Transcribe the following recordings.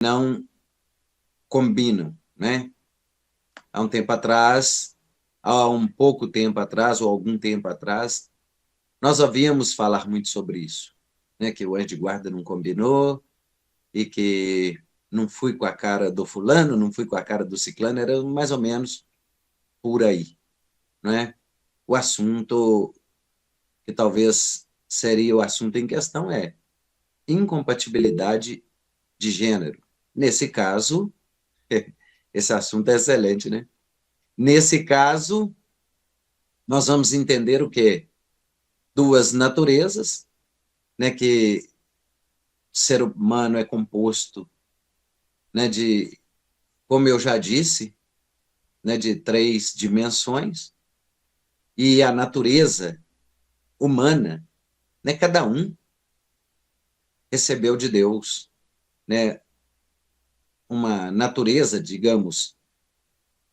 não combinam, né? Há um tempo atrás, há um pouco tempo atrás, ou algum tempo atrás, nós havíamos falar muito sobre isso, né? Que o anjo de guarda não combinou e que não fui com a cara do fulano, não fui com a cara do ciclano, era mais ou menos por aí, né? O assunto que talvez seria o assunto em questão é incompatibilidade de gênero. Nesse caso, esse assunto é excelente, né? Nesse caso, nós vamos entender o quê? Duas naturezas, né, que o ser humano é composto, né, de, como eu já disse, né, de três dimensões, e a natureza humana, né, cada um recebeu de Deus, né, uma natureza, digamos,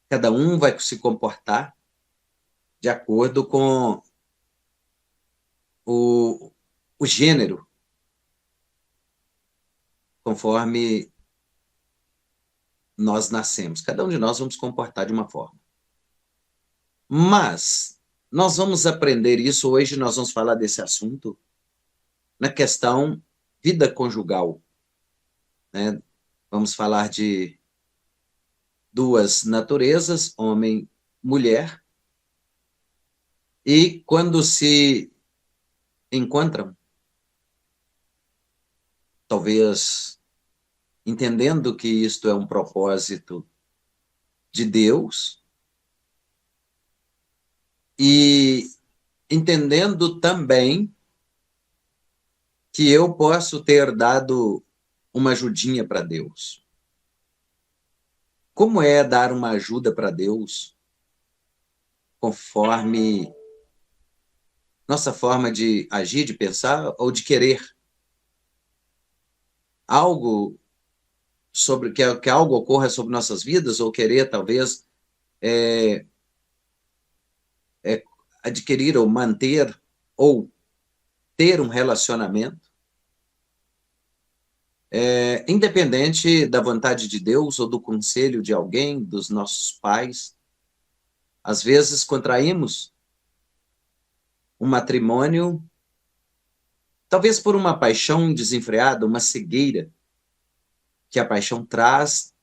cada um vai se comportar de acordo com o, o gênero, conforme nós nascemos. Cada um de nós vamos comportar de uma forma. Mas nós vamos aprender isso hoje, nós vamos falar desse assunto na questão vida conjugal, né? Vamos falar de duas naturezas, homem e mulher, e quando se encontram, talvez entendendo que isto é um propósito de Deus e entendendo também que eu posso ter dado uma ajudinha para Deus. Como é dar uma ajuda para Deus conforme nossa forma de agir, de pensar ou de querer? Algo sobre que algo ocorra sobre nossas vidas ou querer talvez é, adquirir ou manter ou ter um relacionamento independente da vontade de Deus ou do conselho de alguém, dos nossos pais. Às vezes contraímos um matrimônio, talvez por uma paixão desenfreada, uma cegueira que a paixão traz,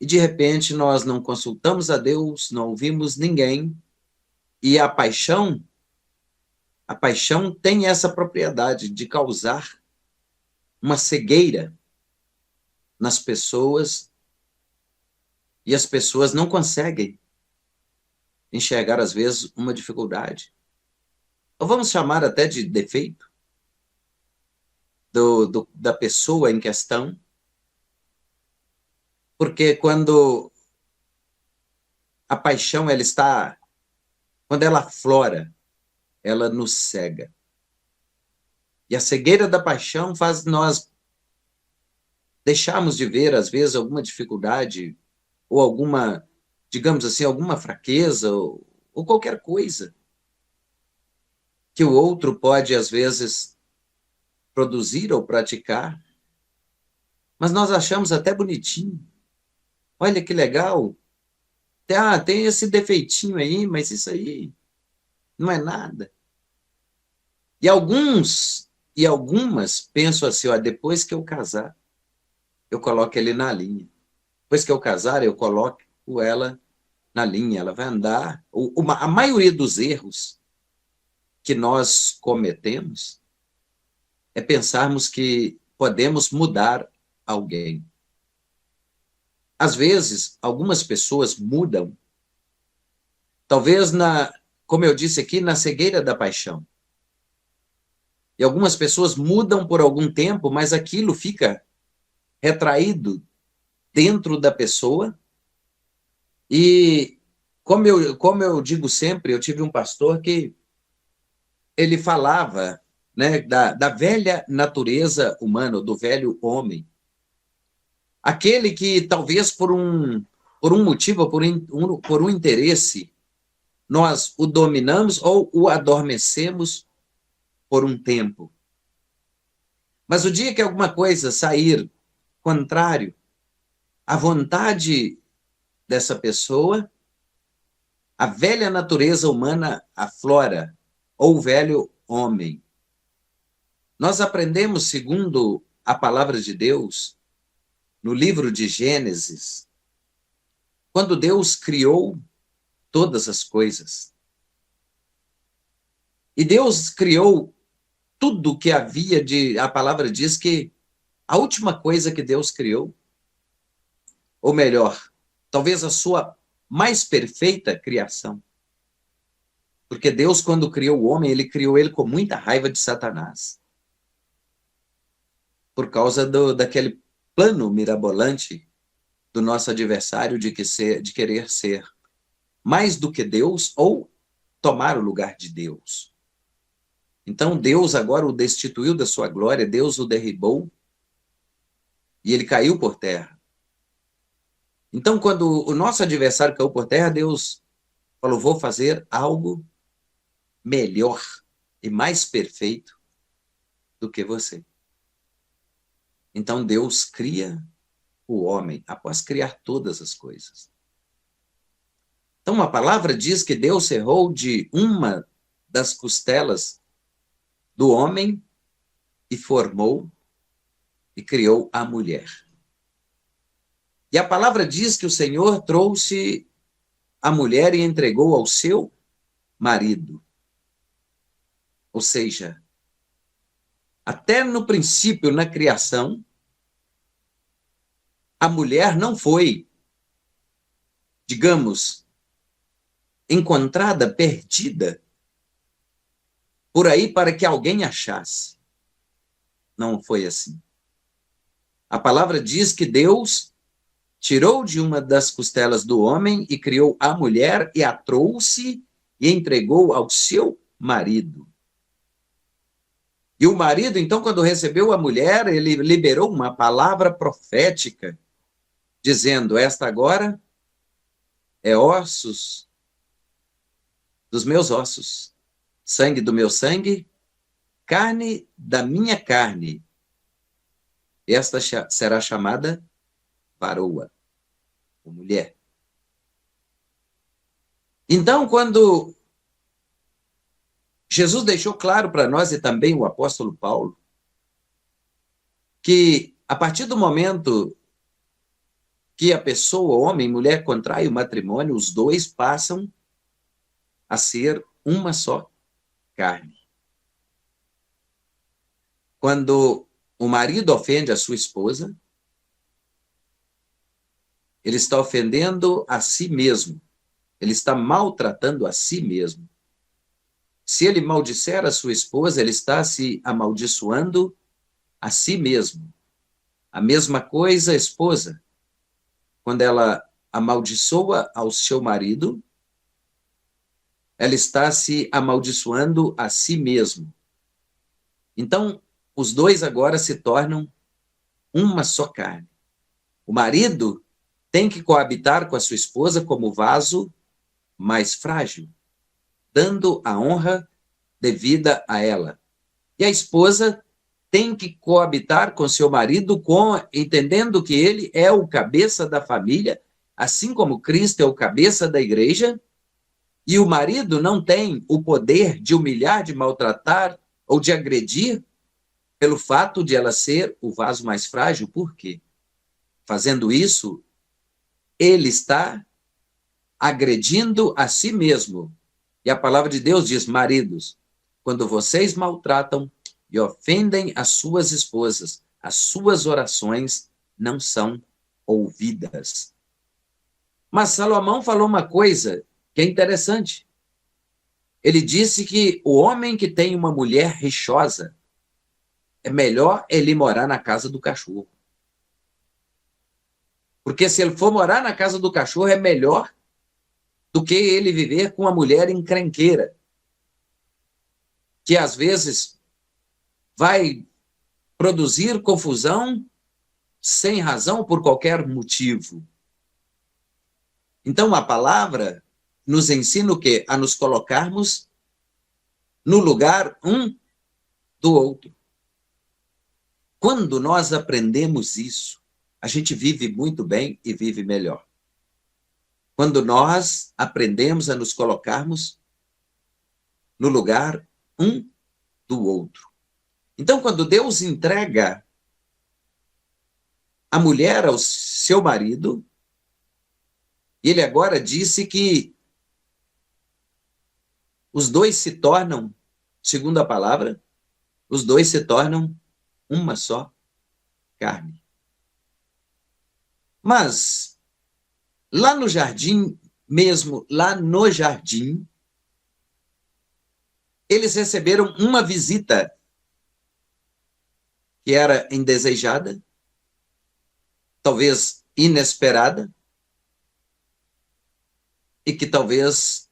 e de repente nós não consultamos a Deus, não ouvimos ninguém, e a paixão tem essa propriedade de causar uma cegueira nas pessoas, e as pessoas não conseguem enxergar, às vezes, uma dificuldade. Ou vamos chamar até de defeito da pessoa em questão, porque quando a paixão quando ela aflora, ela nos cega. E a cegueira da paixão faz nós deixarmos de ver, às vezes, alguma dificuldade ou alguma, digamos assim, alguma fraqueza ou qualquer coisa que o outro pode, às vezes, produzir ou praticar, mas nós achamos até bonitinho. Olha que legal. Tem esse defeitinho aí, mas isso aí não é nada. E alguns e algumas pensam assim, ó, depois que eu casar, eu coloco ele na linha. Depois que eu casar, eu coloco ela na linha, ela vai andar. A maioria dos erros que nós cometemos é pensarmos que podemos mudar alguém. Às vezes, algumas pessoas mudam, talvez como eu disse aqui, na cegueira da paixão. E algumas pessoas mudam por algum tempo, mas aquilo fica retraído dentro da pessoa. E como eu digo sempre, eu tive um pastor que ele falava, né, da velha natureza humana, do velho homem. Aquele que talvez por um motivo, por um interesse, nós o dominamos ou o adormecemos por um tempo. Mas o dia que alguma coisa sair contrário a vontade dessa pessoa, a velha natureza humana aflora, ou o velho homem. Nós aprendemos, segundo a palavra de Deus, no livro de Gênesis, quando Deus criou todas as coisas. E Deus criou tudo que havia a palavra diz que a última coisa que Deus criou, ou melhor, talvez a sua mais perfeita criação. Porque Deus, quando criou o homem, ele criou ele com muita raiva de Satanás. Por causa daquele plano mirabolante do nosso adversário de querer ser mais do que Deus ou tomar o lugar de Deus. Então Deus agora o destituiu da sua glória, Deus o derribou e ele caiu por terra. Então, quando o nosso adversário caiu por terra, Deus falou, vou fazer algo melhor e mais perfeito do que você. Então Deus cria o homem após criar todas as coisas. Então a palavra diz que Deus cerrou de uma das costelas do homem e formou e criou a mulher. E a palavra diz que o Senhor trouxe a mulher e entregou ao seu marido. Ou seja, até no princípio, na criação, a mulher não foi, digamos, encontrada, perdida, por aí para que alguém achasse. Não foi assim. A palavra diz que Deus tirou de uma das costelas do homem e criou a mulher e a trouxe e entregou ao seu marido. E o marido, então, quando recebeu a mulher, ele liberou uma palavra profética, dizendo, esta agora é ossos dos meus ossos, sangue do meu sangue, carne da minha carne. Esta será chamada varoa, ou mulher. Então, quando Jesus deixou claro para nós, e também o apóstolo Paulo, que a partir do momento que a pessoa, homem e mulher, contrai o matrimônio, os dois passam a ser uma só carne. Quando o marido ofende a sua esposa, ele está ofendendo a si mesmo. Ele está maltratando a si mesmo. Se ele maldisser a sua esposa, ele está se amaldiçoando a si mesmo. A mesma coisa a esposa. Quando ela amaldiçoa ao seu marido, ela está se amaldiçoando a si mesmo. Então, os dois agora se tornam uma só carne. O marido tem que coabitar com a sua esposa como vaso mais frágil, dando a honra devida a ela. E a esposa tem que coabitar com seu marido, entendendo que ele é o cabeça da família, assim como Cristo é o cabeça da igreja, e o marido não tem o poder de humilhar, de maltratar ou de agredir pelo fato de ela ser o vaso mais frágil. Por quê? Fazendo isso, ele está agredindo a si mesmo. E a palavra de Deus diz, maridos, quando vocês maltratam e ofendem as suas esposas, as suas orações não são ouvidas. Mas Salomão falou uma coisa que é interessante. Ele disse que o homem que tem uma mulher rixosa, é melhor ele morar na casa do cachorro. Porque se ele for morar na casa do cachorro, é melhor do que ele viver com uma mulher encrenqueira, que às vezes vai produzir confusão sem razão por qualquer motivo. Então a palavra nos ensina o quê? A nos colocarmos no lugar um do outro. Quando nós aprendemos isso, a gente vive muito bem e vive melhor. Quando nós aprendemos a nos colocarmos no lugar um do outro. Então, quando Deus entrega a mulher ao seu marido, ele agora disse que os dois se tornam, segundo a palavra, os dois se tornam uma só carne. Mas, lá no jardim, mesmo lá no jardim, eles receberam uma visita que era indesejada, talvez inesperada, e que talvez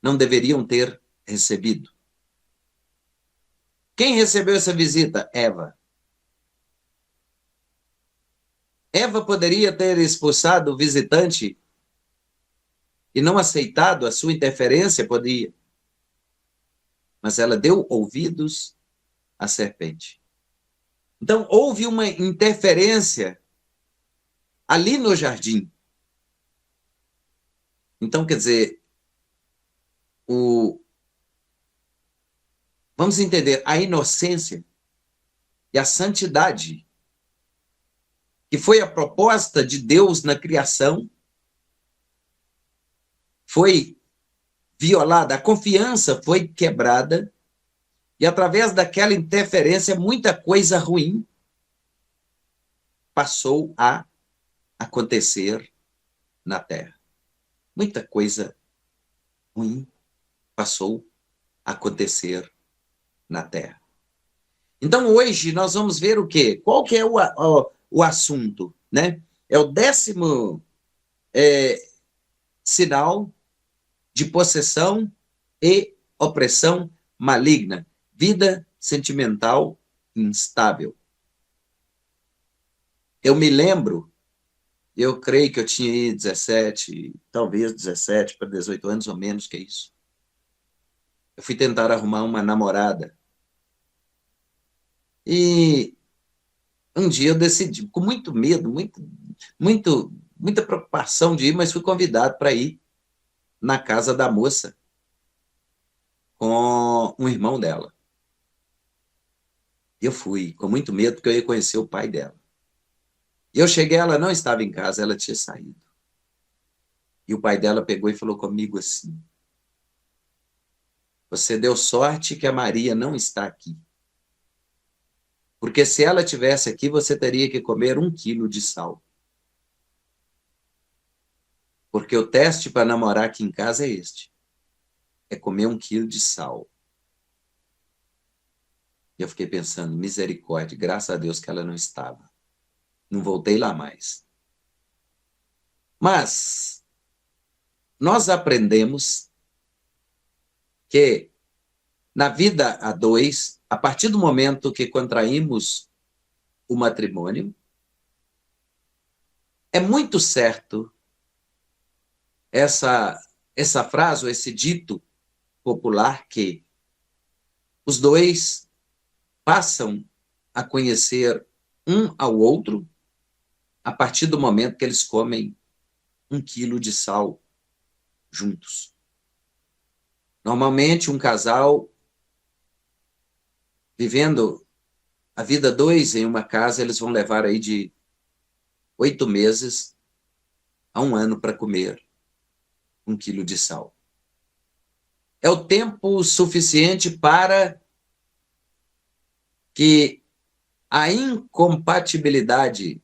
não deveriam ter recebido. Quem recebeu essa visita? Eva. Eva poderia ter expulsado o visitante e não aceitado a sua interferência? Podia. Mas ela deu ouvidos à serpente. Então, houve uma interferência ali no jardim. Então, quer dizer, vamos entender, a inocência e a santidade, que foi a proposta de Deus na criação, foi violada, a confiança foi quebrada, e através daquela interferência, muita coisa ruim passou a acontecer na Terra. Muita coisa ruim passou a acontecer na Terra. Então, hoje, nós vamos ver o quê? Qual que é o assunto, né? É o 10º sinal de possessão e opressão maligna. Vida sentimental instável. Eu me lembro, eu creio que eu tinha 17, talvez 17 para 18 anos ou menos que isso. Eu fui tentar arrumar uma namorada. E um dia eu decidi, com muito medo, muita preocupação de ir, mas fui convidado para ir na casa da moça com um irmão dela. Eu fui com muito medo, porque eu ia conhecer o pai dela. E eu cheguei, ela não estava em casa, ela tinha saído. E o pai dela pegou e falou comigo assim: você deu sorte que a Maria não está aqui. Porque se ela tivesse aqui, você teria que comer 1 quilo de sal. Porque o teste para namorar aqui em casa é este. É comer 1 quilo de sal. E eu fiquei pensando, misericórdia, graças a Deus que ela não estava. Não voltei lá mais. Mas nós aprendemos que na vida a dois, a partir do momento que contraímos o matrimônio, é muito certo essa frase, ou esse dito popular que os dois passam a conhecer um ao outro a partir do momento que eles comem 1 quilo de sal juntos. Normalmente, um casal vivendo a vida 2 em uma casa, eles vão levar aí de 8 meses a 1 ano para comer 1 quilo de sal. É o tempo suficiente para que a incompatibilidade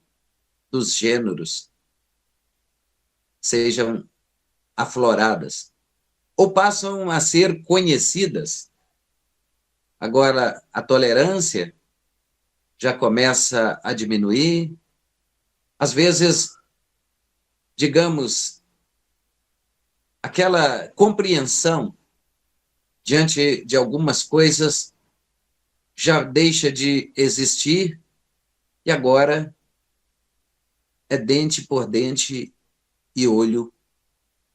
dos gêneros sejam afloradas ou passam a ser conhecidas. Agora, a tolerância já começa a diminuir. Às vezes, digamos, aquela compreensão diante de algumas coisas já deixa de existir e agora é dente por dente e olho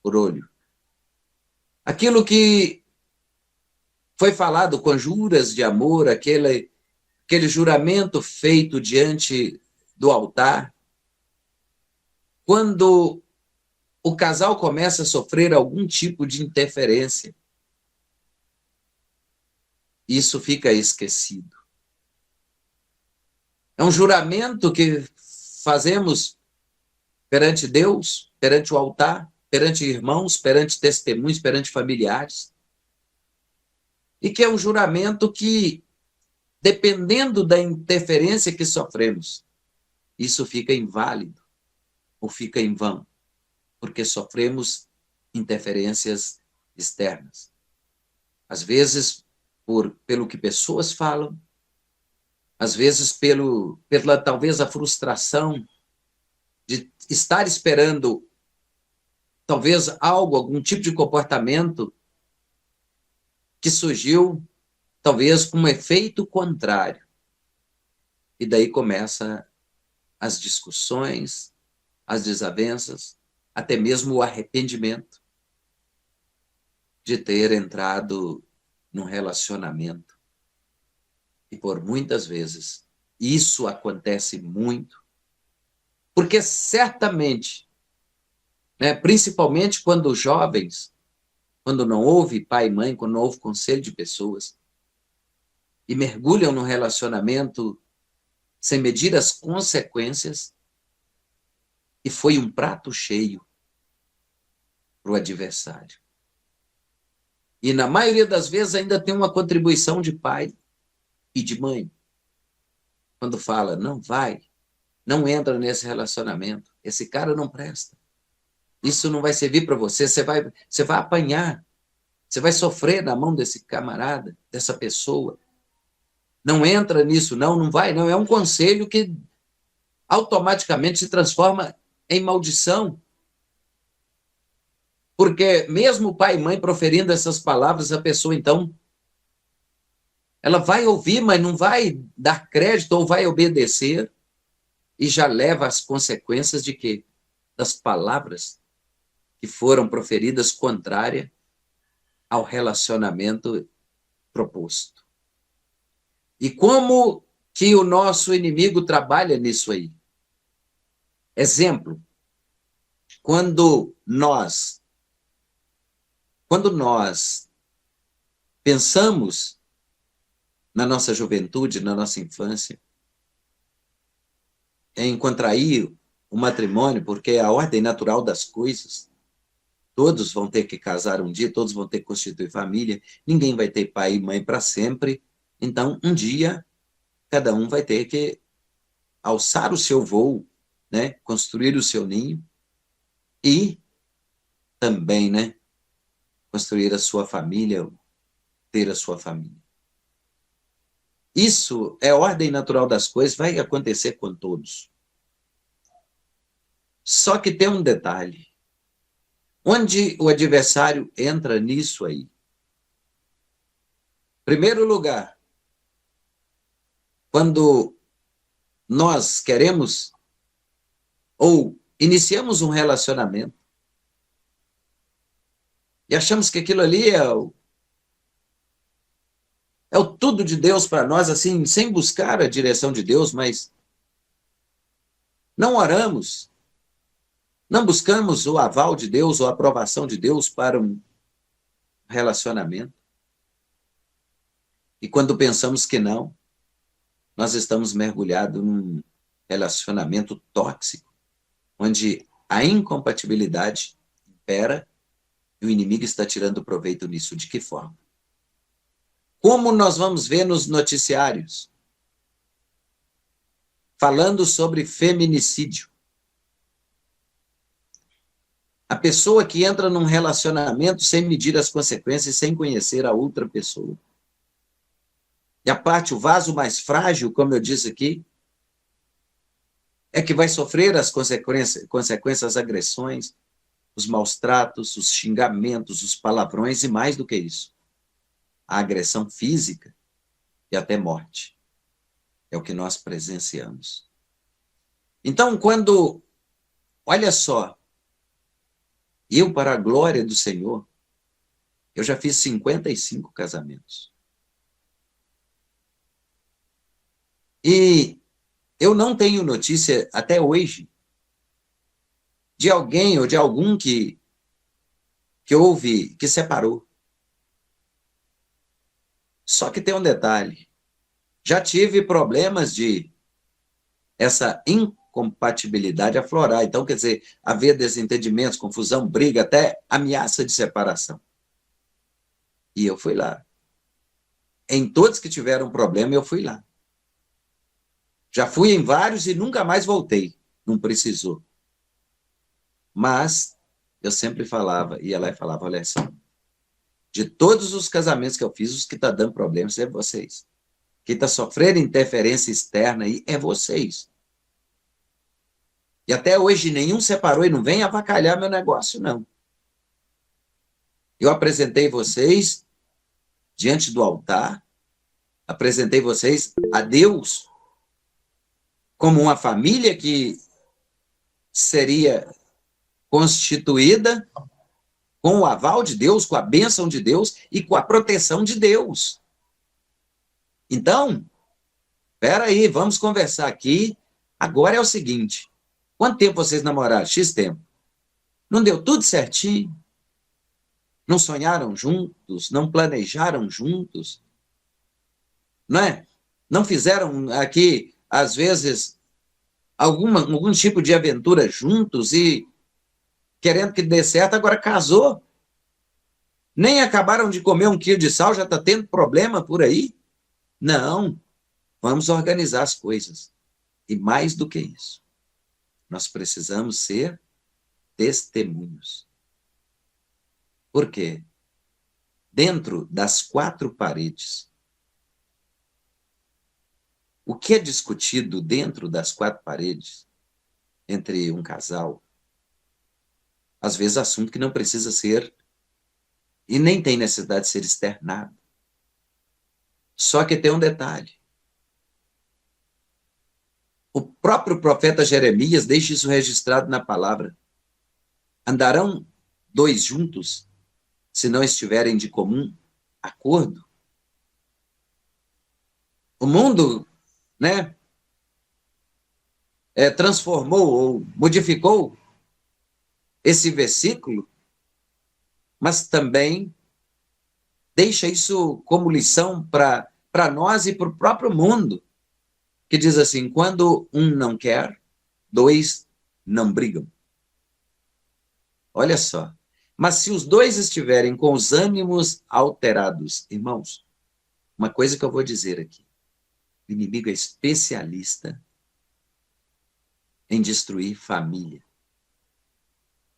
por olho. Aquilo que foi falado com juras de amor, aquele juramento feito diante do altar, quando o casal começa a sofrer algum tipo de interferência, isso fica esquecido. É um juramento que fazemos perante Deus, perante o altar, perante irmãos, perante testemunhos, perante familiares. E que é um juramento que, dependendo da interferência que sofremos, isso fica inválido ou fica em vão, porque sofremos interferências externas. Às vezes, pelo que pessoas falam, às vezes pela talvez a frustração de estar esperando talvez algo, algum tipo de comportamento que surgiu talvez com um efeito contrário. E daí começa as discussões, as desavenças, até mesmo o arrependimento de ter entrado num relacionamento. E por muitas vezes isso acontece muito, porque certamente, né, principalmente quando jovens, quando não houve pai e mãe, quando não houve conselho de pessoas, e mergulham no relacionamento sem medir as consequências, e foi um prato cheio para o adversário. E na maioria das vezes ainda tem uma contribuição de pai e de mãe. Quando fala, não vai, não entra nesse relacionamento, esse cara não presta. Isso não vai servir para você, você vai apanhar, você vai sofrer na mão desse camarada, dessa pessoa. Não entra nisso, não vai, não. É um conselho que automaticamente se transforma em maldição. Porque mesmo o pai e mãe proferindo essas palavras, a pessoa, então, ela vai ouvir, mas não vai dar crédito ou vai obedecer e já leva as consequências de quê? Das palavras que foram proferidas contrária ao relacionamento proposto. E como que o nosso inimigo trabalha nisso aí? Exemplo, quando nós pensamos na nossa juventude, na nossa infância, em contrair o matrimônio, porque é a ordem natural das coisas, todos vão ter que casar um dia, todos vão ter que constituir família, ninguém vai ter pai e mãe para sempre, então um dia cada um vai ter que alçar o seu voo, né, construir o seu ninho e também, né, construir a sua família, ter a sua família. Isso é a ordem natural das coisas, vai acontecer com todos. Só que tem um detalhe. Onde o adversário entra nisso aí? Primeiro lugar, quando nós queremos ou iniciamos um relacionamento e achamos que aquilo ali é o tudo de Deus para nós, assim, sem buscar a direção de Deus, mas não oramos, não buscamos o aval de Deus ou a aprovação de Deus para um relacionamento. E quando pensamos que não, nós estamos mergulhados num relacionamento tóxico, onde a incompatibilidade impera e o inimigo está tirando proveito nisso. De que forma? Como nós vamos ver nos noticiários, falando sobre feminicídio. A pessoa que entra num relacionamento sem medir as consequências, sem conhecer a outra pessoa. E a parte, o vaso mais frágil, como eu disse aqui, é que vai sofrer as consequências, as agressões, os maus tratos, os xingamentos, os palavrões e mais do que isso. A agressão física e até morte. É o que nós presenciamos. Então, olha só, eu, para a glória do Senhor, eu já fiz 55 casamentos. E eu não tenho notícia, até hoje, de alguém ou de algum que houve, que separou. Só que tem um detalhe. Já tive problemas de essa incompatibilidade aflorar. Então, quer dizer, haver desentendimentos, confusão, briga, até ameaça de separação. E eu fui lá. Em todos que tiveram problema, eu fui lá. Já fui em vários e nunca mais voltei. Não precisou. Mas eu sempre falava, ia lá e falava, olha assim, de todos os casamentos que eu fiz, os que estão dando problemas é vocês. Quem está sofrendo interferência externa aí é vocês. E até hoje nenhum separou e não vem avacalhar meu negócio, não. Eu apresentei vocês diante do altar, apresentei vocês a Deus como uma família que seria constituída com o aval de Deus, com a bênção de Deus e com a proteção de Deus. Então, espera aí, vamos conversar aqui. Agora é o seguinte, quanto tempo vocês namoraram? X tempo. Não deu tudo certinho? Não sonharam juntos? Não planejaram juntos? Não é? Não fizeram aqui, às vezes, algum tipo de aventura juntos e querendo que dê certo, agora casou? Nem acabaram de comer 1 quilo de sal, já está tendo problema por aí? Não, vamos organizar as coisas. E mais do que isso, nós precisamos ser testemunhos. Por quê? Dentro das 4 paredes, o que é discutido dentro das 4 paredes, entre um casal, às vezes assunto que não precisa ser, e nem tem necessidade de ser externado. Só que tem um detalhe. O próprio profeta Jeremias deixa isso registrado na palavra. Andarão 2 juntos, se não estiverem de comum acordo? O mundo, né, transformou ou modificou esse versículo, mas também deixa isso como lição para nós e para o próprio mundo, que diz assim, quando um não quer, 2 não brigam. Olha só. Mas se os 2 estiverem com os ânimos alterados, irmãos, uma coisa que eu vou dizer aqui, o inimigo é especialista em destruir família.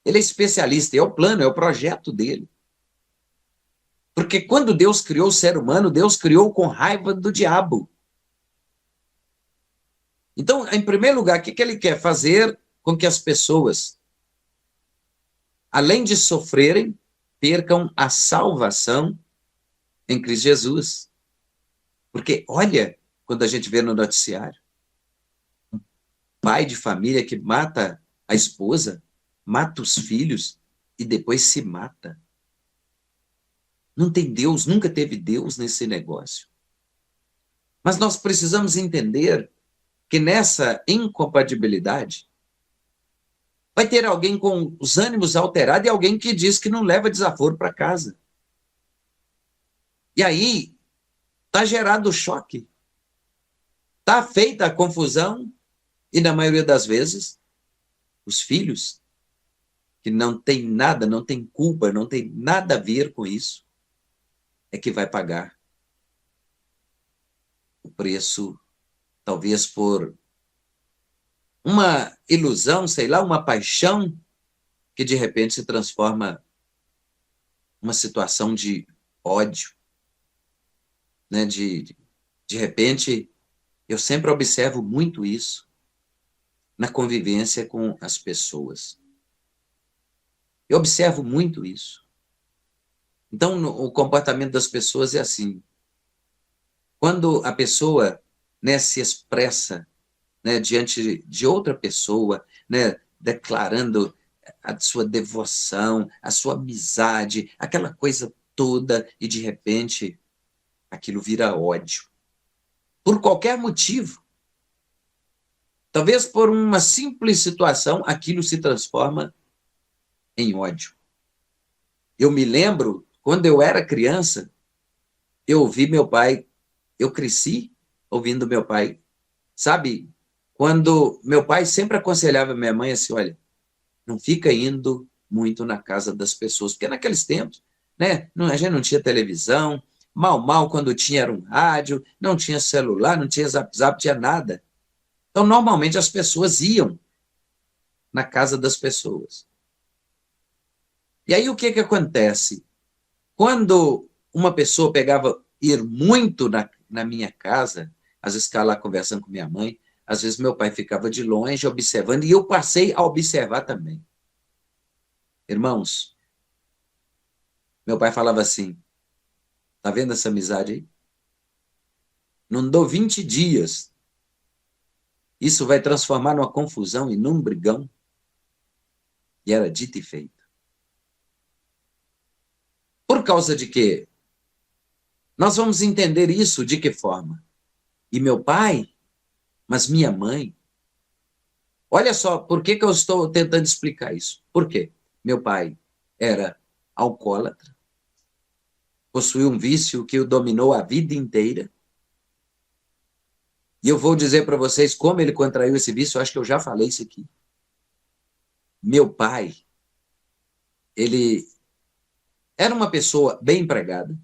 Ele é especialista, é o plano, é o projeto dele. Porque quando Deus criou o ser humano, Deus criou com raiva do diabo. Então, em primeiro lugar, o que ele quer? Fazer com que as pessoas, além de sofrerem, percam a salvação em Cristo Jesus. Porque, olha, quando a gente vê no noticiário, um pai de família que mata a esposa, mata os filhos e depois se mata. Não tem Deus, nunca teve Deus nesse negócio. Mas nós precisamos entender que nessa incompatibilidade vai ter alguém com os ânimos alterados e alguém que diz que não leva desaforo para casa. E aí está gerado o choque. Está feita a confusão e, na maioria das vezes, os filhos, que não tem nada, não tem culpa, não tem nada a ver com isso, é que vai pagar o preço, talvez por uma ilusão, sei lá, uma paixão, que de repente se transforma uma situação de ódio, né? De repente, eu sempre observo muito isso na convivência com as pessoas. Eu observo muito isso. Então, o comportamento das pessoas é assim. Quando a pessoa, né, se expressa, né, diante de outra pessoa, né, declarando a sua devoção, a sua amizade, aquela coisa toda, e de repente aquilo vira ódio. Por qualquer motivo. Talvez por uma simples situação, aquilo se transforma em ódio. Eu me lembro, quando eu era criança, eu ouvi meu pai, eu cresci ouvindo meu pai, sabe? Quando meu pai sempre aconselhava minha mãe assim, olha, não fica indo muito na casa das pessoas, porque naqueles tempos, né, a gente não tinha televisão, mal quando tinha era um rádio, não tinha celular, não tinha zap, tinha nada. Então, normalmente as pessoas iam na casa das pessoas. E aí o que acontece? Quando uma pessoa pegava ir muito na minha casa, às vezes ficava lá conversando com minha mãe, às vezes meu pai ficava de longe observando, e eu passei a observar também. Irmãos, meu pai falava assim, tá vendo essa amizade aí? Não dou 20 dias, isso vai transformar numa confusão e num brigão. E era dito e feito. Por causa de quê? Nós vamos entender isso de que forma? E meu pai, mas minha mãe, olha só, por que eu estou tentando explicar isso? Por quê? Meu pai era alcoólatra, possuía um vício que o dominou a vida inteira. E eu vou dizer para vocês como ele contraiu esse vício, eu acho que eu já falei isso aqui. Meu pai, ele era uma pessoa bem empregada,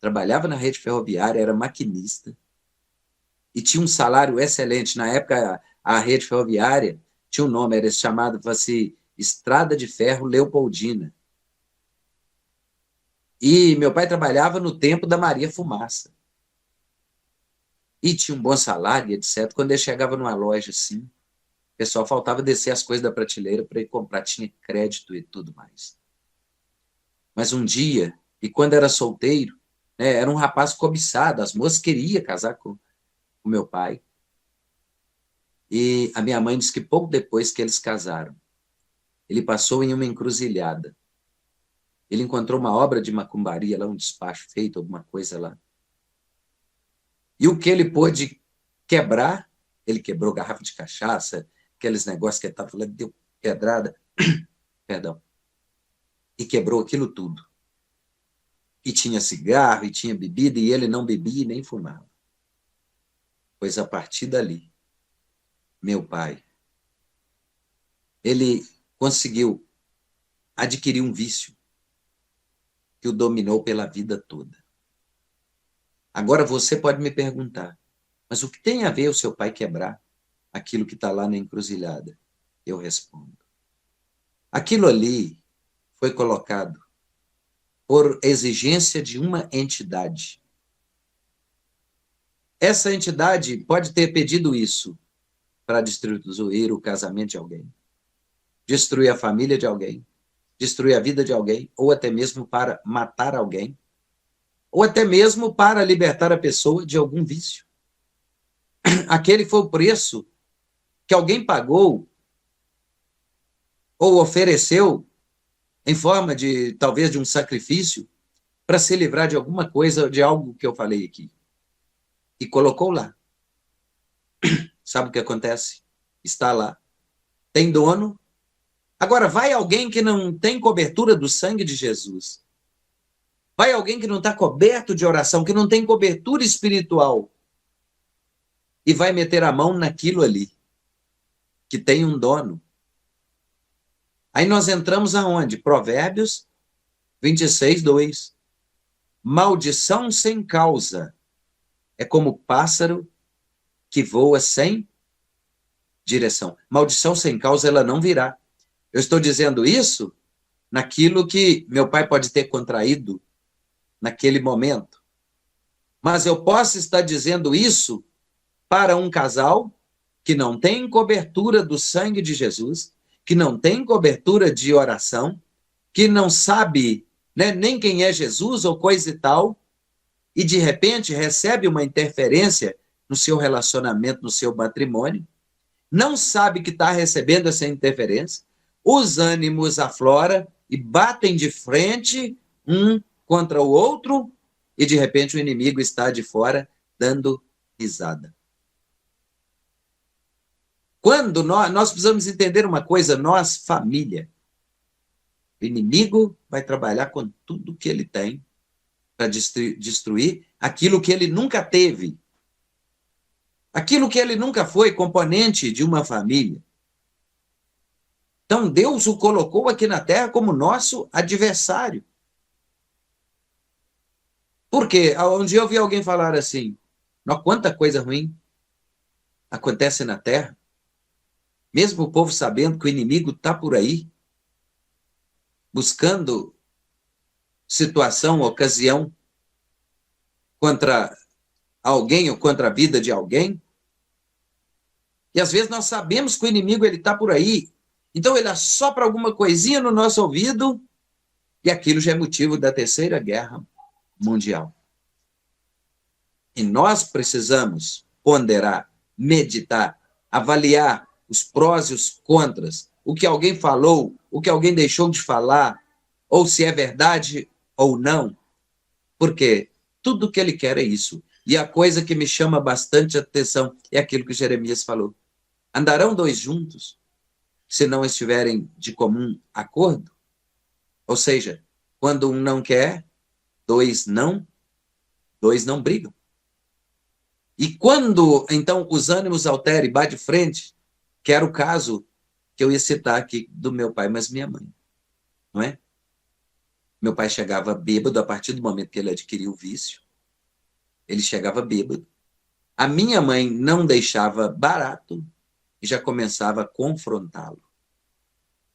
trabalhava na rede ferroviária, era maquinista, e tinha um salário excelente. Na época, a rede ferroviária tinha um nome, era chamado-se Estrada de Ferro Leopoldina. E meu pai trabalhava no tempo da Maria Fumaça. E tinha um bom salário, etc. Quando ele chegava numa loja assim, o pessoal faltava descer as coisas da prateleira para ele comprar, tinha crédito e tudo mais. Mas um dia, e quando era solteiro, né, era um rapaz cobiçado, as moças queriam casar com o meu pai. E a minha mãe disse que pouco depois que eles casaram, ele passou em uma encruzilhada. Ele encontrou uma obra de macumbaria lá, um despacho feito, alguma coisa lá. E o que ele pôde quebrar, ele quebrou garrafa de cachaça, aqueles negócios que ele estava falando, deu pedrada, perdão, e quebrou aquilo tudo. E tinha cigarro, e tinha bebida, e ele não bebia e nem fumava. Pois a partir dali, meu pai, ele conseguiu adquirir um vício que o dominou pela vida toda. Agora você pode me perguntar, mas o que tem a ver o seu pai quebrar aquilo que está lá na encruzilhada? Eu respondo. Aquilo ali foi colocado por exigência de uma entidade. Essa entidade pode ter pedido isso para destruir o casamento de alguém, destruir a família de alguém, destruir a vida de alguém, ou até mesmo para matar alguém, ou até mesmo para libertar a pessoa de algum vício. Aquele foi o preço que alguém pagou ou ofereceu em forma de, talvez, de um sacrifício para se livrar de alguma coisa, de algo que eu falei aqui. E colocou lá. Sabe o que acontece? Está lá. Tem dono. Agora, vai alguém que não tem cobertura do sangue de Jesus. Vai alguém que não está coberto de oração, que não tem cobertura espiritual. E vai meter a mão naquilo ali, que tem um dono. Aí nós entramos aonde? Provérbios 26, 2. Maldição sem causa é como pássaro que voa sem direção. Maldição sem causa, ela não virá. Eu estou dizendo isso naquilo que meu pai pode ter contraído naquele momento. Mas eu posso estar dizendo isso para um casal que não tem cobertura do sangue de Jesus, que não tem cobertura de oração, que não sabe, né, nem quem é Jesus ou coisa e tal, e de repente recebe uma interferência no seu relacionamento, no seu matrimônio, não sabe que está recebendo essa interferência, os ânimos afloram e batem de frente um contra o outro, e de repente o inimigo está de fora dando risada. Quando nós precisamos entender uma coisa, nós, família, o inimigo vai trabalhar com tudo que ele tem para destruir aquilo que ele nunca teve, aquilo que ele nunca foi componente de uma família. Então, Deus o colocou aqui na terra como nosso adversário. Por quê? Um dia eu vi alguém falar assim, quanta coisa ruim acontece na terra, mesmo o povo sabendo que o inimigo está por aí, buscando situação, ocasião contra alguém ou contra a vida de alguém. E às vezes nós sabemos que o inimigo está por aí, então ele assopra alguma coisinha no nosso ouvido e aquilo já é motivo da Terceira Guerra Mundial. E nós precisamos ponderar, meditar, avaliar os prós e os contras, o que alguém falou, o que alguém deixou de falar, ou se é verdade ou não, porque tudo que ele quer é isso. E a coisa que me chama bastante atenção é aquilo que Jeremias falou. Andarão dois juntos se não estiverem de comum acordo? Ou seja, quando um não quer, dois não brigam. E quando, então, os ânimos alteram e bate de frente, que era o caso que eu ia citar aqui do meu pai, mas minha mãe, não é? Meu pai chegava bêbado a partir do momento que ele adquiriu o vício. Ele chegava bêbado. A minha mãe não deixava barato e já começava a confrontá-lo.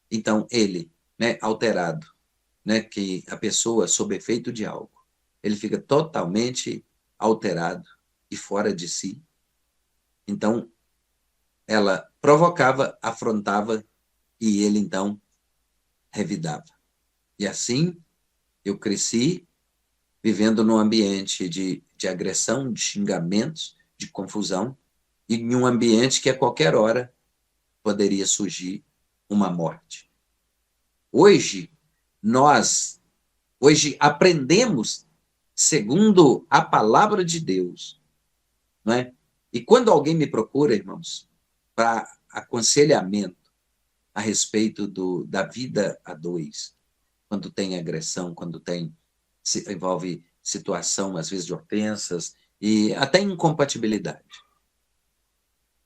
Então, ele, né, alterado, né, que a pessoa, sob efeito de algo, ele fica totalmente alterado e fora de si. Então, ela provocava, afrontava e ele, então, revidava. E assim, eu cresci vivendo num ambiente de agressão, de xingamentos, de confusão, e em um ambiente que a qualquer hora poderia surgir uma morte. Hoje aprendemos segundo a palavra de Deus, não é? E quando alguém me procura, irmãos, para aconselhamento a respeito da vida a dois, quando tem agressão, quando envolve situação, às vezes, de ofensas e até incompatibilidade.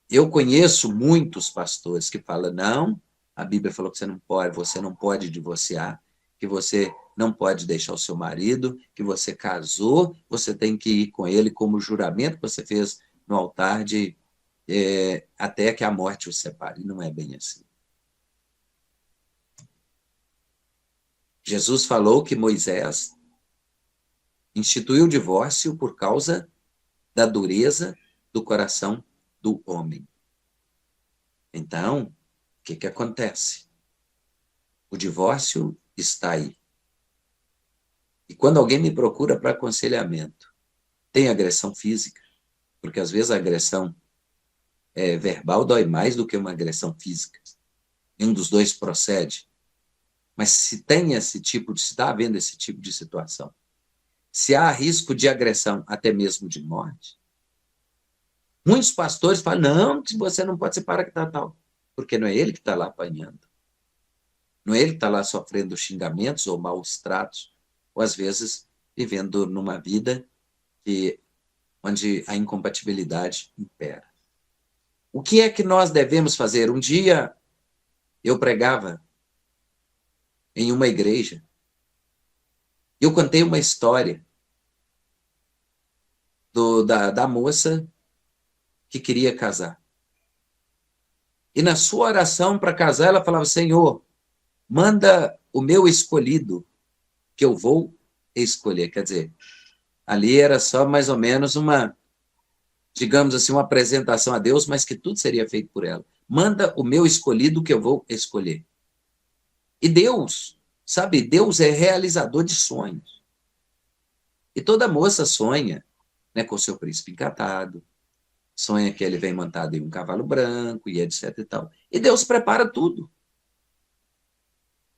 Eu conheço muitos pastores que falam, não, a Bíblia falou que você não pode divorciar, que você não pode deixar o seu marido, que você casou, você tem que ir com ele como juramento que você fez no altar até que a morte o separe. Não é bem assim. Jesus falou que Moisés instituiu o divórcio por causa da dureza do coração do homem. Então, o que acontece? O divórcio está aí. E quando alguém me procura para aconselhamento, tem agressão física, porque às vezes a agressão verbal dói mais do que uma agressão física. Nenhum dos dois procede. Mas se está havendo esse tipo de situação, se há risco de agressão, até mesmo de morte, muitos pastores falam, não, você não pode separar que tal, porque não é ele que está lá apanhando. Não é ele que está lá sofrendo xingamentos ou maus tratos, ou às vezes vivendo numa vida onde a incompatibilidade impera. O que é que nós devemos fazer? Um dia eu pregava em uma igreja e eu contei uma história da moça que queria casar. E na sua oração para casar, ela falava, Senhor, manda o meu escolhido, que eu vou escolher. Quer dizer, ali era só mais ou menos digamos assim, uma apresentação a Deus, mas que tudo seria feito por ela. Manda o meu escolhido que eu vou escolher. E Deus, sabe, Deus é realizador de sonhos. E toda moça sonha, né, com o seu príncipe encantado, sonha que ele vem montado em um cavalo branco e etc e tal. E Deus prepara tudo.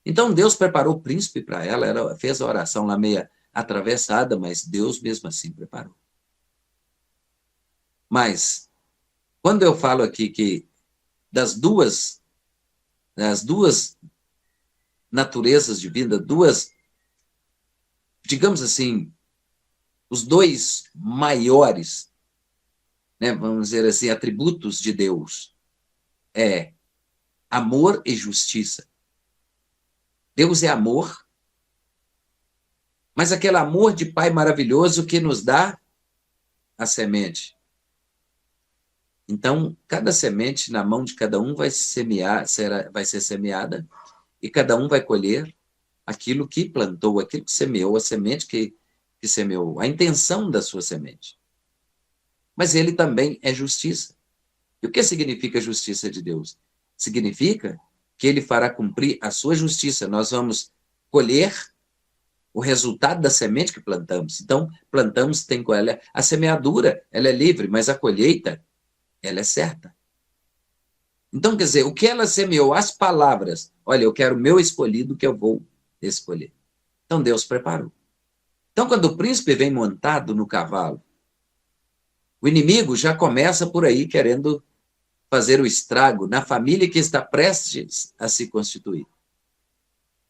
Então Deus preparou o príncipe para ela fez a oração lá meia atravessada, mas Deus mesmo assim preparou. Mas, quando eu falo aqui que das duas naturezas divinas, digamos assim, os dois maiores, né, vamos dizer assim, atributos de Deus, é amor e justiça. Deus é amor, mas aquele amor de Pai maravilhoso que nos dá a semente. Então, cada semente na mão de cada um vai ser semeada, e cada um vai colher aquilo que plantou, aquilo que semeou, a semente que semeou, a intenção da sua semente. Mas ele também é justiça. E o que significa a justiça de Deus? Significa que ele fará cumprir a sua justiça. Nós vamos colher o resultado da semente que plantamos. Então, plantamos, tem com ela a semeadura, ela é livre, mas a colheita, ela é certa. Então, quer dizer, o que ela semeou, as palavras, olha, eu quero o meu escolhido que eu vou escolher. Então, Deus preparou. Então, quando o príncipe vem montado no cavalo, o inimigo já começa por aí querendo fazer o estrago na família que está prestes a se constituir.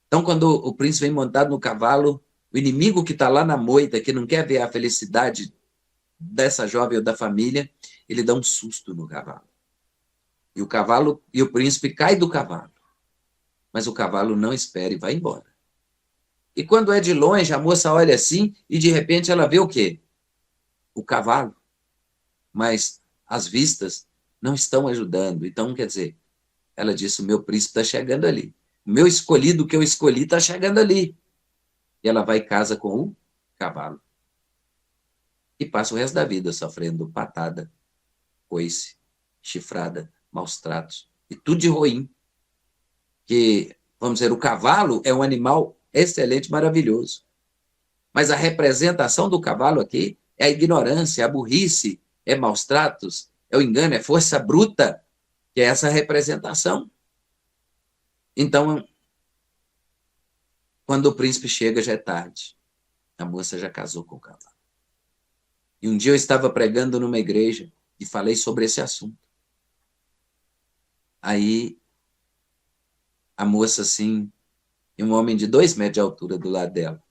Então, quando o príncipe vem montado no cavalo, o inimigo que está lá na moita, que não quer ver a felicidade dessa jovem ou da família, ele dá um susto no cavalo. E o príncipe cai do cavalo. Mas o cavalo não espera e vai embora. E quando é de longe, a moça olha assim e de repente ela vê o quê? O cavalo. Mas as vistas não estão ajudando. Então, quer dizer, ela disse, o meu príncipe está chegando ali. O meu escolhido que eu escolhi está chegando ali. E ela vai e casa com o cavalo. E passa o resto da vida sofrendo patada, coice, chifrada, maus tratos. E tudo de ruim. Que, vamos dizer, o cavalo é um animal excelente, maravilhoso. Mas a representação do cavalo aqui é a ignorância, a burrice, é maus tratos, é o engano, é força bruta, que é essa representação. Então, quando o príncipe chega, já é tarde. A moça já casou com o cavalo. E um dia eu estava pregando numa igreja e falei sobre esse assunto. Aí, a moça, assim, e um homem de 2 metros de altura do lado dela.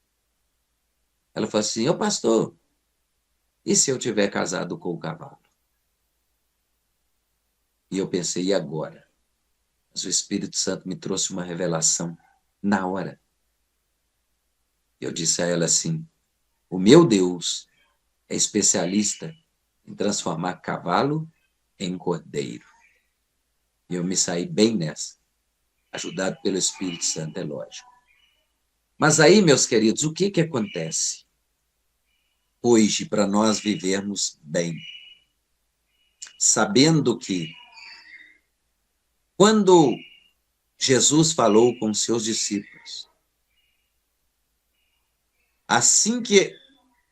Ela falou assim, ô pastor, e se eu tiver casado com o cavalo? E eu pensei, e agora? Mas o Espírito Santo me trouxe uma revelação na hora. Eu disse a ela assim, o meu Deus é especialista em transformar cavalo em cordeiro. E eu me saí bem nessa, ajudado pelo Espírito Santo, é lógico. Mas aí, meus queridos, o que acontece hoje para nós vivermos bem? Sabendo que quando Jesus falou com seus discípulos, assim que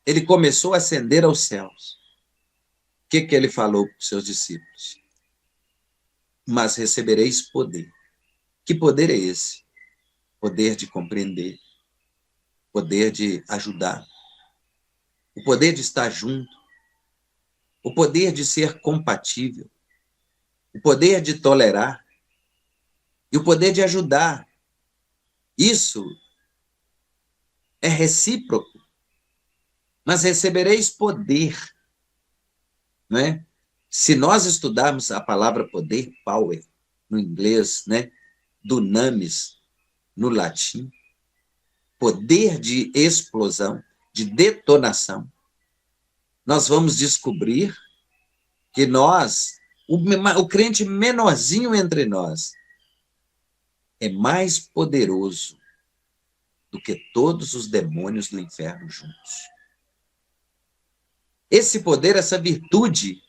ele começou a ascender aos céus, o que ele falou para os seus discípulos? Mas recebereis poder. Que poder é esse? Poder de compreender, poder de ajudar, o poder de estar junto, o poder de ser compatível, o poder de tolerar e o poder de ajudar. Isso é recíproco, mas recebereis poder, não é? Se nós estudarmos a palavra poder, power, no inglês, né? Dunamis, no latim, poder de explosão, de detonação, nós vamos descobrir que nós, o crente menorzinho entre nós, é mais poderoso do que todos os demônios do inferno juntos. Esse poder, essa virtude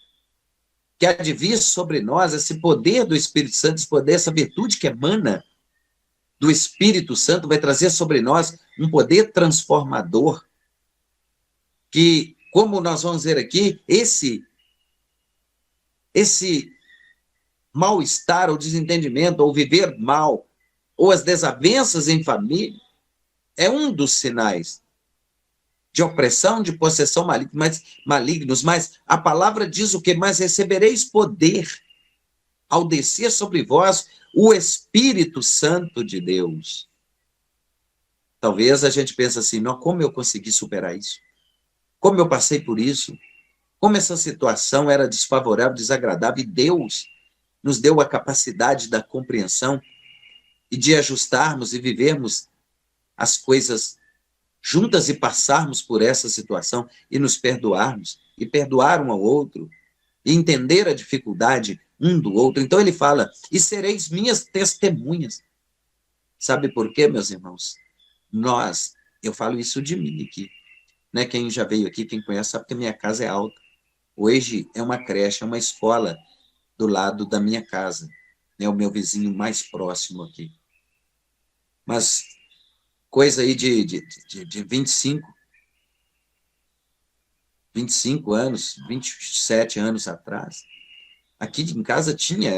que há de vir sobre nós, esse poder do Espírito Santo, esse poder, essa virtude que emana do Espírito Santo, vai trazer sobre nós um poder transformador, que, como nós vamos ver aqui, esse mal-estar, ou desentendimento, ou viver mal, ou as desavenças em família, é um dos sinais de opressão, de possessão malignos, mas a palavra diz o que? Mas recebereis poder. ao descer sobre vós o Espírito Santo de Deus. Talvez a gente pense assim, não, como eu consegui superar isso? Como eu passei por isso? Como essa situação era desfavorável, desagradável, e Deus nos deu a capacidade da compreensão e de ajustarmos e vivermos as coisas juntas e passarmos por essa situação e nos perdoarmos e perdoar um ao outro e entender a dificuldade um do outro. Então ele fala, e sereis minhas testemunhas. Sabe por quê, meus irmãos? Eu falo isso de mim aqui, né? Quem já veio aqui, quem conhece, sabe que a minha casa é alta. Hoje é uma creche, é uma escola do lado da minha casa, né? O meu vizinho mais próximo aqui. Mas coisa aí de 25 anos, 27 anos atrás, aqui em casa tinha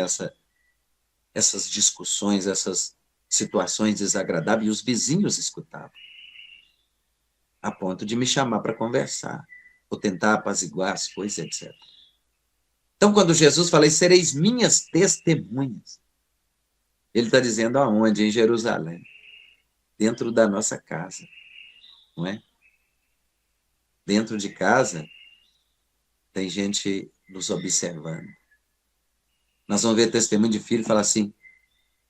essas discussões, essas situações desagradáveis, e os vizinhos escutavam, a ponto de me chamar para conversar, ou tentar apaziguar as coisas, etc. Então, quando Jesus fala, sereis minhas testemunhas, ele está dizendo aonde? Em Jerusalém, dentro da nossa casa, não é? Dentro de casa, tem gente nos observando. Nós vamos ver testemunho de filho e falar assim,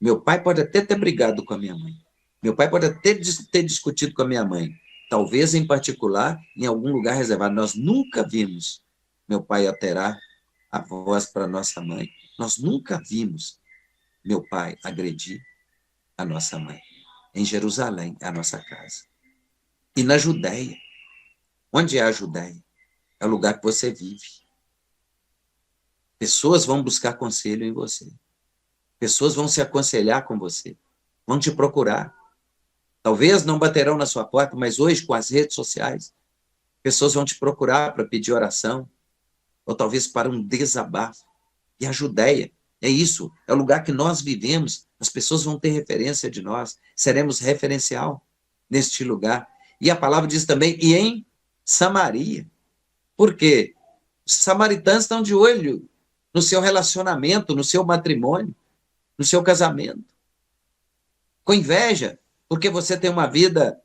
meu pai pode até ter brigado com a minha mãe, meu pai pode até ter discutido com a minha mãe, talvez em particular, em algum lugar reservado, nós nunca vimos meu pai alterar a voz para nossa mãe, nós nunca vimos meu pai agredir a nossa mãe. Em Jerusalém, é a nossa casa. E na Judéia. Onde é a Judéia? É o lugar que você vive. Pessoas vão buscar conselho em você. Pessoas vão se aconselhar com você. Vão te procurar. Talvez não baterão na sua porta, mas hoje, com as redes sociais, pessoas vão te procurar para pedir oração, ou talvez para um desabafo. E a Judéia é isso, é o lugar que nós vivemos. As pessoas vão ter referência de nós, seremos referencial neste lugar. E a palavra diz também, e em Samaria. Por quê? Os samaritanos estão de olho no seu relacionamento, no seu matrimônio, no seu casamento. Com inveja, porque você tem uma vida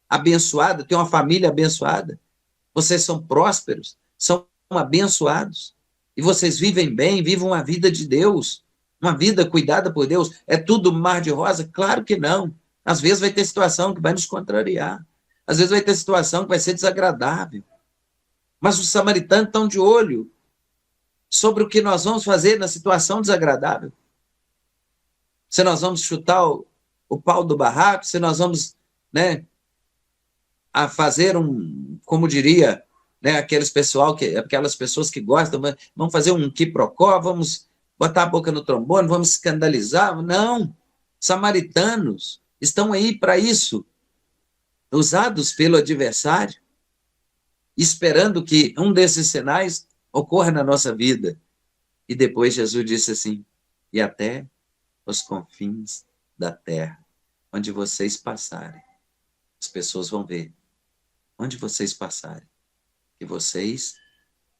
abençoada, tem uma família abençoada. Vocês são prósperos, são abençoados. E vocês vivem bem, vivem uma vida de Deus, uma vida cuidada por Deus. É tudo mar de rosa? Claro que não. Às vezes vai ter situação que vai nos contrariar. Às vezes vai ter situação que vai ser desagradável. Mas os samaritanos estão de olho sobre o que nós vamos fazer na situação desagradável. Se nós vamos chutar o pau do barraco, se nós vamos, né, a fazer como diria, né, aquelas pessoas que gostam, vamos fazer um quiprocó, vamos botar a boca no trombone, vamos escandalizar. Não, samaritanos estão aí para isso, usados pelo adversário, esperando que um desses sinais ocorra na nossa vida. E depois Jesus disse assim, e até os confins da terra, onde vocês passarem, as pessoas vão ver, onde vocês passarem, que vocês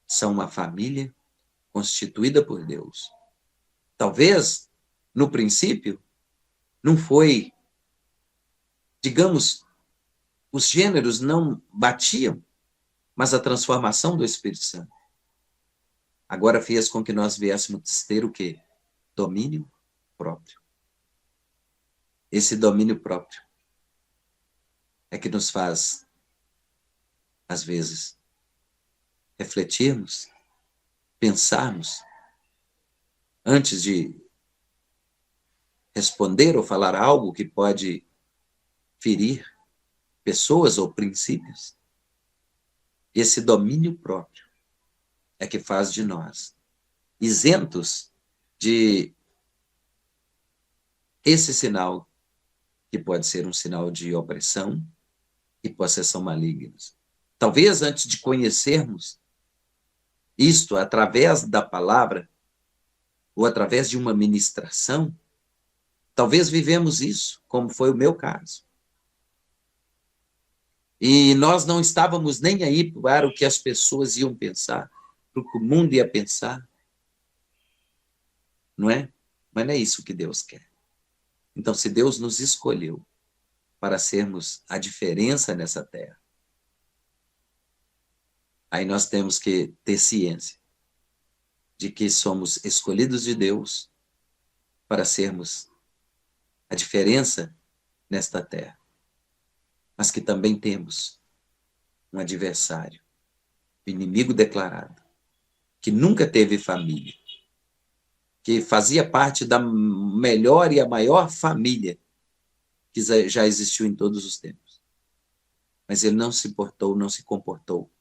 são uma família constituída por Deus. Talvez, no princípio, não foi, digamos, os gêneros não batiam, mas a transformação do Espírito Santo agora fez com que nós viéssemos ter o quê? Domínio próprio. Esse domínio próprio é que nos faz, às vezes, refletirmos, pensarmos, antes de responder ou falar algo que pode ferir pessoas ou princípios. Esse domínio próprio é que faz de nós isentos de esse sinal, que pode ser um sinal de opressão e possessão malignos. Talvez antes de conhecermos isto através da palavra, ou através de uma ministração, talvez vivemos isso, como foi o meu caso. E nós não estávamos nem aí para o que as pessoas iam pensar, para o que o mundo ia pensar. não é? Mas não é isso que Deus quer. Então, se Deus nos escolheu para sermos a diferença nessa terra, aí nós temos que ter ciência de que somos escolhidos de Deus para sermos a diferença nesta terra, mas que também temos um adversário, um inimigo declarado, que nunca teve família, que fazia parte da melhor e a maior família que já existiu em todos os tempos. Mas ele não se portou, não se comportou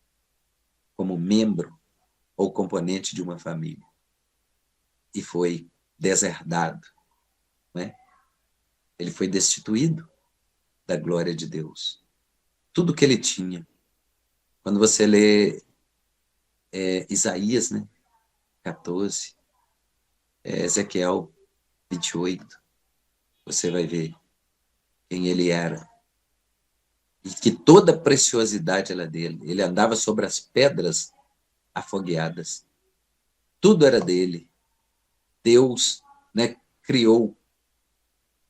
como membro ou componente de uma família. E foi deserdado, né? Ele foi destituído da glória de Deus. Tudo que ele tinha. Quando você lê Isaías, né, 14, Ezequiel 28, você vai ver quem ele era. E que toda a preciosidade era dele. Ele andava sobre as pedras afogueadas. Tudo era dele. Deus, né, criou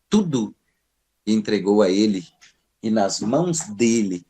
tudo e entregou a ele. E nas mãos dele